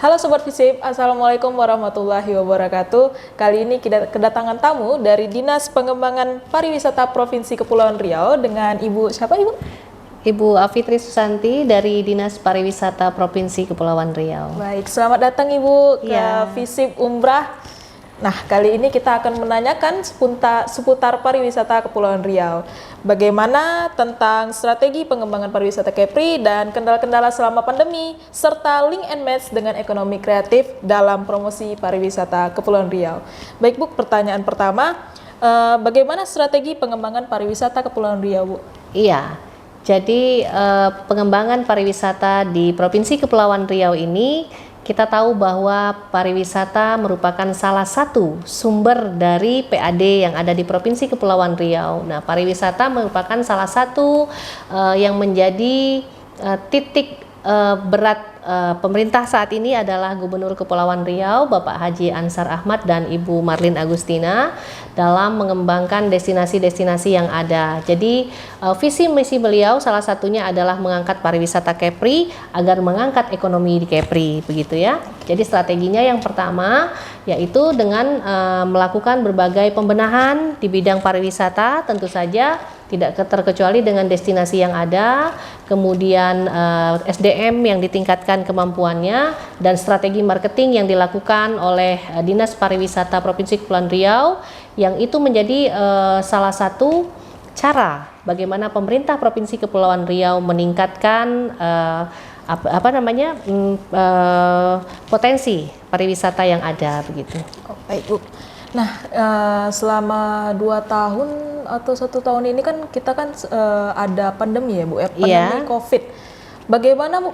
Halo Sobat Visip, Assalamualaikum warahmatullahi wabarakatuh. Kali ini kita kedatangan tamu dari Dinas Pengembangan Pariwisata Provinsi Kepulauan Riau dengan Ibu siapa Ibu? Ibu Afitri Susanti dari Dinas Pariwisata Provinsi Kepulauan Riau. Baik, selamat datang Ibu ke Iya. Visip Umrah. Nah, kali ini kita akan menanyakan seputar pariwisata Kepulauan Riau. Bagaimana tentang strategi pengembangan pariwisata Kepri dan kendala-kendala selama pandemi, serta link and match dengan ekonomi kreatif dalam promosi pariwisata Kepulauan Riau. Baik Bu, pertanyaan pertama, bagaimana strategi pengembangan pariwisata Kepulauan Riau Bu? Iya, jadi pengembangan pariwisata di Provinsi Kepulauan Riau ini kita tahu bahwa pariwisata merupakan salah satu sumber dari PAD yang ada di Provinsi Kepulauan Riau. Nah, pariwisata merupakan salah satu yang menjadi titik berat pemerintah saat ini adalah Gubernur Kepulauan Riau, Bapak Haji Ansar Ahmad dan Ibu Marlin Agustina dalam mengembangkan destinasi-destinasi yang ada. Jadi visi misi beliau salah satunya adalah mengangkat pariwisata Kepri agar mengangkat ekonomi di Kepri, begitu ya. Jadi strateginya yang pertama yaitu dengan melakukan berbagai pembenahan di bidang pariwisata, tentu saja tidak terkecuali dengan destinasi yang ada, kemudian SDM yang ditingkatkan kemampuannya, dan strategi marketing yang dilakukan oleh Dinas Pariwisata Provinsi Kepulauan Riau, yang itu menjadi salah satu cara bagaimana pemerintah Provinsi Kepulauan Riau meningkatkan potensi pariwisata yang ada, begitu. Oh, baik Bu. Nah, selama 2 tahun atau 1 tahun ini kan kita ada pandemi ya Bu, pandemi COVID. Bagaimana Bu,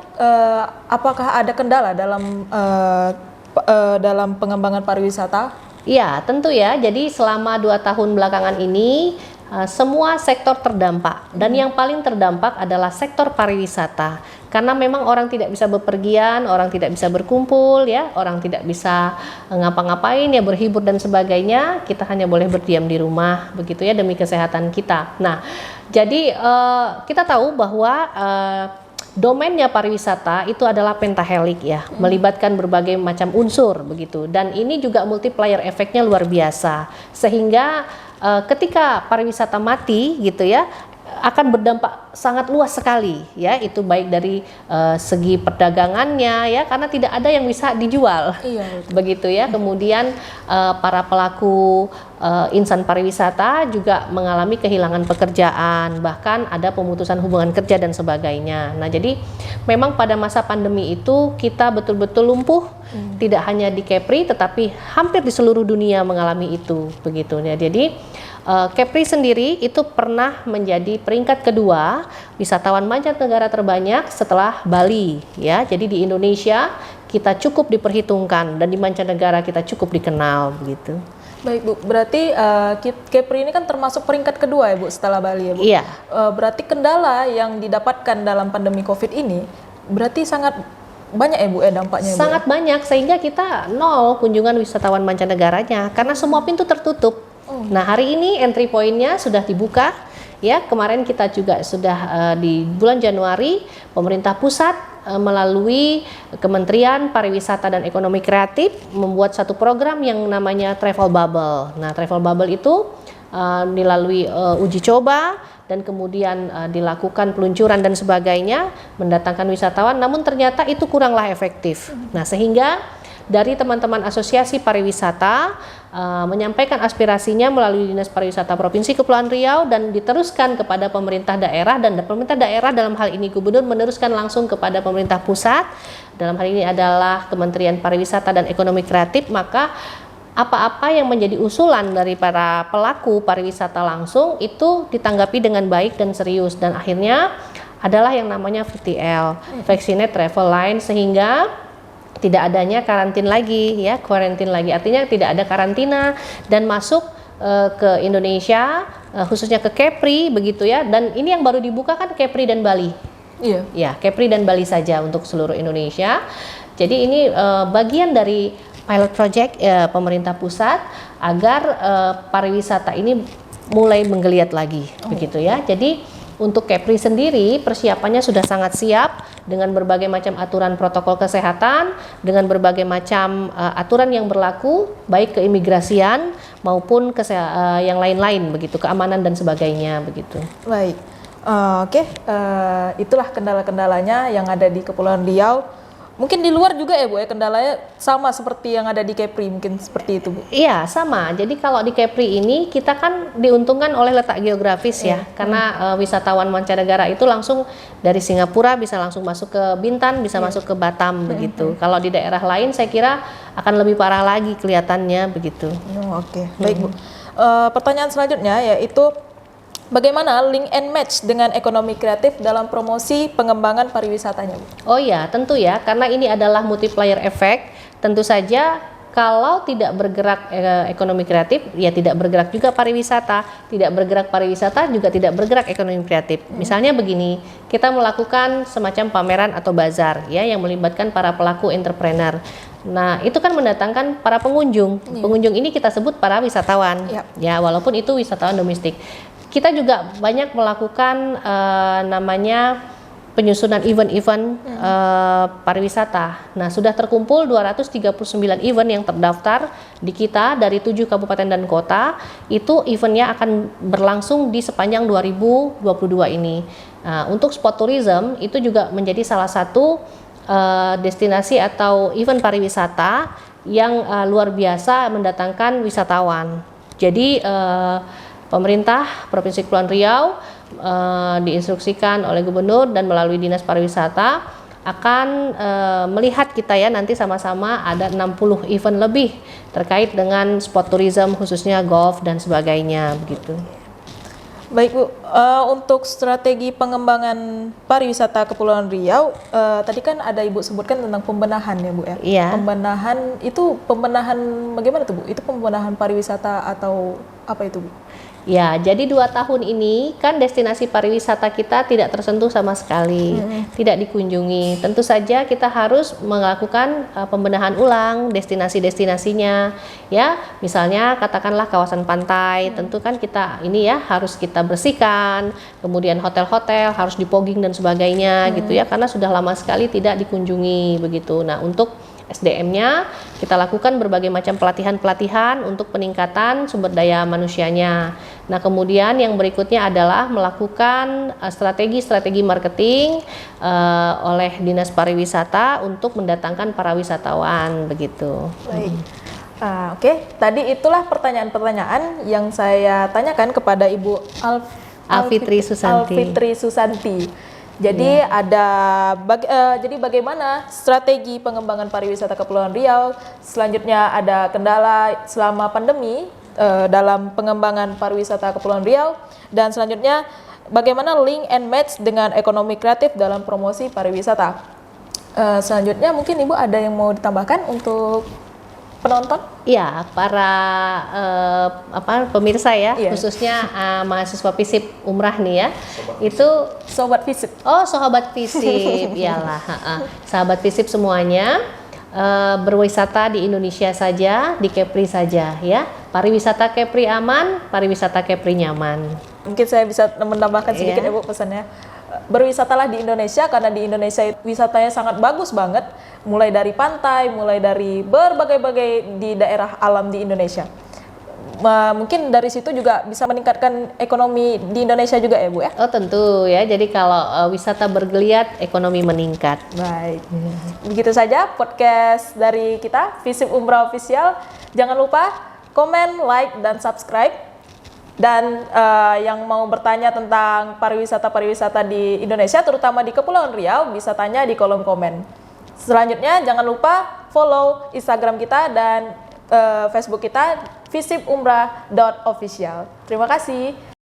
apakah ada kendala dalam pengembangan pariwisata? Iya, tentu ya. Jadi selama 2 tahun belakangan ini semua sektor terdampak, dan yang paling terdampak adalah sektor pariwisata, karena memang orang tidak bisa bepergian, orang tidak bisa berkumpul ya, orang tidak bisa ngapa-ngapain ya, berhibur dan sebagainya. Kita hanya boleh berdiam di rumah, begitu ya, demi kesehatan kita. Nah, jadi kita tahu bahwa domainnya pariwisata itu adalah pentahelik ya, melibatkan berbagai macam unsur begitu, dan ini juga multiplier efeknya luar biasa, sehingga ketika pariwisata mati gitu ya, akan berdampak sangat luas sekali ya, itu baik dari segi perdagangannya ya, karena tidak ada yang bisa dijual. Iya, begitu ya. Kemudian para pelaku insan pariwisata juga mengalami kehilangan pekerjaan, bahkan ada pemutusan hubungan kerja dan sebagainya. Nah, jadi memang pada masa pandemi itu kita betul-betul lumpuh, tidak hanya di Kepri tetapi hampir di seluruh dunia mengalami itu, begitu ya. Jadi Kepri sendiri itu pernah menjadi peringkat kedua wisatawan mancanegara terbanyak setelah Bali ya. Jadi di Indonesia kita cukup diperhitungkan dan di mancanegara kita cukup dikenal, begitu. Baik Bu, berarti Kepri ini kan termasuk peringkat kedua ya Bu setelah Bali ya Bu? Iya. Berarti kendala yang didapatkan dalam pandemi COVID ini berarti sangat banyak ya Bu dampaknya? Sangat banyak, sehingga kita nol kunjungan wisatawan mancanegaranya karena semua pintu tertutup. Nah, hari ini entry point-nya sudah dibuka ya. Kemarin kita juga sudah di bulan Januari pemerintah pusat melalui Kementerian Pariwisata dan Ekonomi Kreatif membuat satu program yang namanya Travel Bubble. Nah, Travel Bubble itu dilalui uji coba dan kemudian dilakukan peluncuran dan sebagainya, mendatangkan wisatawan, namun ternyata itu kuranglah efektif. Nah, sehingga dari teman-teman asosiasi pariwisata menyampaikan aspirasinya melalui Dinas Pariwisata Provinsi Kepulauan Riau dan diteruskan kepada pemerintah daerah, dan pemerintah daerah dalam hal ini Gubernur meneruskan langsung kepada pemerintah pusat, dalam hal ini adalah Kementerian Pariwisata dan Ekonomi Kreatif. Maka apa-apa yang menjadi usulan dari para pelaku pariwisata langsung itu ditanggapi dengan baik dan serius, dan akhirnya adalah yang namanya VTL, Vaccinate Travel Line, sehingga tidak adanya karantin lagi ya, quarantine lagi, artinya tidak ada karantina dan masuk ke Indonesia, khususnya ke Kepri begitu ya. Dan ini yang baru dibuka kan Kepri dan Bali. Iya. Ya, Kepri dan Bali saja untuk seluruh Indonesia. Jadi ini bagian dari pilot project pemerintah pusat agar pariwisata ini mulai menggeliat lagi, begitu ya. Jadi Untuk Kepri sendiri persiapannya sudah sangat siap dengan berbagai macam aturan protokol kesehatan, dengan berbagai macam aturan yang berlaku baik keimigrasian maupun yang lain-lain begitu, keamanan dan sebagainya begitu. Baik. Oke, itulah kendala-kendalanya yang ada di Kepulauan Riau. Mungkin di luar juga ya Bu ya, kendalanya sama seperti yang ada di Kepri, mungkin seperti itu Bu? Iya sama, jadi kalau di Kepri ini kita kan diuntungkan oleh letak geografis ya, karena wisatawan mancanegara itu langsung dari Singapura bisa langsung masuk ke Bintan, bisa masuk ke Batam begitu. Kalau di daerah lain saya kira akan lebih parah lagi kelihatannya begitu. Oke. Baik Bu. Pertanyaan selanjutnya yaitu bagaimana link and match dengan ekonomi kreatif dalam promosi pengembangan pariwisatanya Bu? Oh ya, tentu ya, karena ini adalah multiplier effect. Tentu saja kalau tidak bergerak ekonomi kreatif, ya tidak bergerak juga pariwisata. Tidak bergerak pariwisata juga tidak bergerak ekonomi kreatif. Misalnya begini, kita melakukan semacam pameran atau bazar ya yang melibatkan para pelaku entrepreneur. Nah, itu kan mendatangkan para pengunjung. Pengunjung ini kita sebut para wisatawan. Ya, walaupun itu wisatawan domestik. Kita juga banyak melakukan namanya penyusunan event-event pariwisata. Nah, sudah terkumpul 239 event yang terdaftar di kita dari 7 kabupaten dan kota. Itu eventnya akan berlangsung di sepanjang 2022 ini. Nah, untuk spot tourism itu juga menjadi salah satu destinasi atau event pariwisata yang luar biasa mendatangkan wisatawan. Jadi pemerintah Provinsi Kepulauan Riau diinstruksikan oleh Gubernur dan melalui Dinas Pariwisata akan melihat kita ya nanti sama-sama ada 60 event lebih terkait dengan spot tourism khususnya golf dan sebagainya begitu. Baik Bu, untuk strategi pengembangan pariwisata Kepulauan Riau, tadi kan ada Ibu sebutkan tentang pembenahan ya Bu ya? Iya. Pembenahan bagaimana tuh Bu? Itu pembenahan pariwisata atau apa itu Bu? Ya, jadi 2 tahun ini kan destinasi pariwisata kita tidak tersentuh sama sekali, tidak dikunjungi. Tentu saja kita harus melakukan pembenahan ulang destinasi-destinasinya. Ya, misalnya katakanlah kawasan pantai, tentu kan kita ini ya harus kita bersihkan. Kemudian hotel-hotel harus dipogging dan sebagainya gitu ya, karena sudah lama sekali tidak dikunjungi begitu. Nah, untuk SDM-nya kita lakukan berbagai macam pelatihan-pelatihan untuk peningkatan sumber daya manusianya. Nah, kemudian yang berikutnya adalah melakukan strategi-strategi marketing oleh Dinas Pariwisata untuk mendatangkan para wisatawan begitu. Baik. Oke, tadi itulah pertanyaan-pertanyaan yang saya tanyakan kepada Ibu Alfitri Susanti. Jadi jadi bagaimana strategi pengembangan pariwisata Kepulauan Riau? Selanjutnya ada kendala selama pandemi dalam pengembangan pariwisata Kepulauan Riau, dan selanjutnya bagaimana link and match dengan ekonomi kreatif dalam promosi pariwisata. Selanjutnya mungkin Ibu ada yang mau ditambahkan untuk penonton? Ya, para pemirsa ya, khususnya mahasiswa FISIP Umrah nih ya. Itu Sobat FISIP. Oh, Sobat FISIP, iyalah. Sahabat FISIP semuanya berwisata di Indonesia saja, di Kepri saja ya. Pariwisata Kepri aman, pariwisata Kepri nyaman. Mungkin saya bisa menambahkan sedikit Ibu pesannya. Berwisatalah di Indonesia, karena di Indonesia wisatanya sangat bagus banget, mulai dari pantai, mulai dari berbagai-bagai di daerah alam di Indonesia. Mungkin dari situ juga bisa meningkatkan ekonomi di Indonesia juga ya Bu ya? Oh tentu ya, jadi kalau wisata bergeliat, ekonomi meningkat. Baik, begitu saja podcast dari kita, FISIP Umrah Official. Jangan lupa komen, like, dan subscribe. Dan yang mau bertanya tentang pariwisata di Indonesia, terutama di Kepulauan Riau, bisa tanya di kolom komen. Selanjutnya jangan lupa follow Instagram kita dan Facebook kita, visipumrah.official. Terima kasih.